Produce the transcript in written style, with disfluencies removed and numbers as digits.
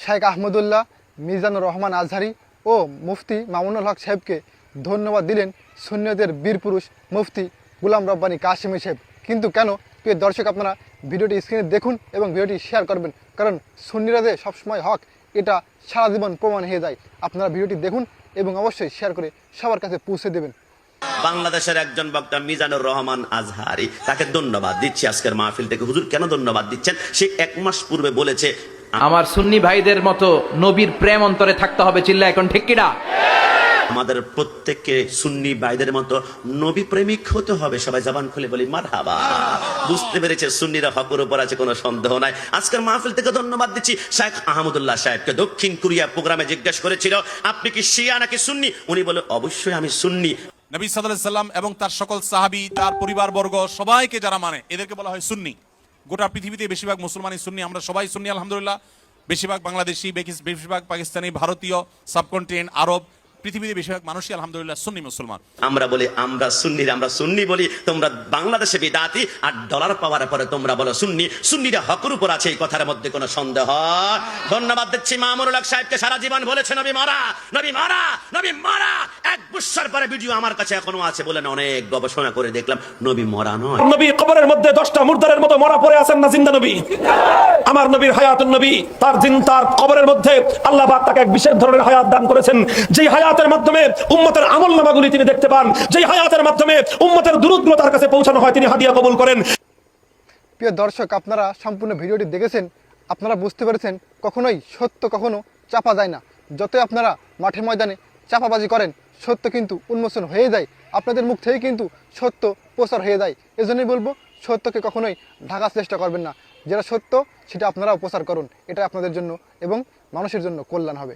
শেখ আহমদুল্লাহ, মিজানুর রহমান আজহারি ও মুফতি মামুনুল হক সাহেবকে ধন্যবাদ দিলেন সুন্নিয়তের বীরপুরুষ মুফতি গোলাম রব্বানী কাশেমী সাহেব। কিন্তু কেন? প্রিয় দর্শক, আপনারা ভিডিওটি স্ক্রিনে দেখুন এবং ভিডিওটি শেয়ার করবেন, কারণ সুন্নিরা যে সবসময় হক এটা সারা জীবন প্রমাণ হয়ে যায়। আপনারা ভিডিওটি দেখুন এবং অবশ্যই শেয়ার করে সবার কাছে পৌঁছে দেবেন। বাংলাদেশের একজন বক্তা মিজানুর রহমান আজহারি, তাকে ধন্যবাদ দিচ্ছি আজকের মাহফিল থেকে। হুজুর কেন ধন্যবাদ দিচ্ছেন? সে 1 মাস পূর্বে বলেছে আমার সুন্নি ভাইদের মতো নবীর প্রেম অন্তরে থাকতে হবে। চিল্লা এখন ঠিক কিনা? আমাদের প্রত্যেককে সুন্নি ভাইদের মতো নবী প্রেমিক হতে হবে। সবাই জবান খুলে বলি মারহাবা। বুঝতে পেরেছে সুন্নিরা হকের উপর আছে, কোনো সন্দেহ নাই। আজকের মাহফিল থেকে ধন্যবাদ দিচ্ছি শেখ আহমদুল্লাহ সাহেবকে। দক্ষিণ কোরিয়া প্রোগ্রামে জিজ্ঞেস করেছিল আপনি কি শিয়া নাকি সুন্নি, উনি বলে অবশ্যই আমি সুন্নি। নবী সাল্লাল্লাহু আলাইহি সাল্লাম এবং তার সকল সাহাবী, তার পরিবারবর্গ সবাইকে যারা মানে এদেরকে বলা হয় সুন্নি। গোটা পৃথিবীতে বেশিরভাগ মুসলমানই সুন্নি, আমরা সবাই সুন্নি আলহামদুলিল্লাহ। বেশিরভাগ বাংলাদেশি, বেশিরভাগ পাকিস্তানি, ভারতীয়, সাবকন্টিনেন্ট, আরব, পৃথিবীতে বেশিরভাগ মানুষই আলহামদুলিল্লাহ সুন্নি মুসলমান। আমরা বলি আমরা সুন্নি বলি, তোমরা বাংলাদেশে বিদাতি আর ডলার পাওয়ার পরে তোমরা বলো সুন্নি। সুন্নিরা হকের উপর আছে, এই কথার মধ্যে কোনো সন্দেহ। ধন্যবাদ দিচ্ছি মামুনুল হক সাহেবকে। সারা জীবন বলেছে নবী মারা, নবী মারা, নবী মারা। 1 বছর পরে ভিডিও আমার কাছে এখনো আছে, বলেন অনেক গবেষণা করে দেখলাম নবী মরা নয়। নবী কবরের মধ্যে 10টা মুর্দারের মতো মরা পড়ে আছেন না জিন্দা নবী? আমার নবীর হায়াতুন নবী, তার কবরের মধ্যে আল্লাহ পাক তাকে এক বিশেষ ধরনের হায়াত দান করেছেন, যেই হায়াতের মাধ্যমে উম্মতের আমলনামাগুলি তিনি দেখতে পান, যেই হায়াতের মাধ্যমে উম্মতের দুরূদগুলো তার কাছে পৌঁছানো হয়, তিনি হাদিয়া কবুল করেন। প্রিয় দর্শক, আপনারা সম্পূর্ণ ভিডিওটি দেখেছেন, আপনারা বুঝতে পেরেছেন কখনোই সত্য কখনো চাপা যায় না। যতই আপনারা মাঠে ময়দানে চাপাবাজি করেন, সত্য কিন্তু উন্মোচন হয়ে যায়, আপনাদের মুখ থেকে কিন্তু সত্য প্রচার হয়ে যায়। এজন্যই বলবো সত্যকে কখনোই ঢাকার চেষ্টা করবেন না। যেটা সত্য সেটা আপনারাও প্রচার করুন, এটা আপনাদের জন্য এবং মানুষের জন্য কল্যাণ হবে।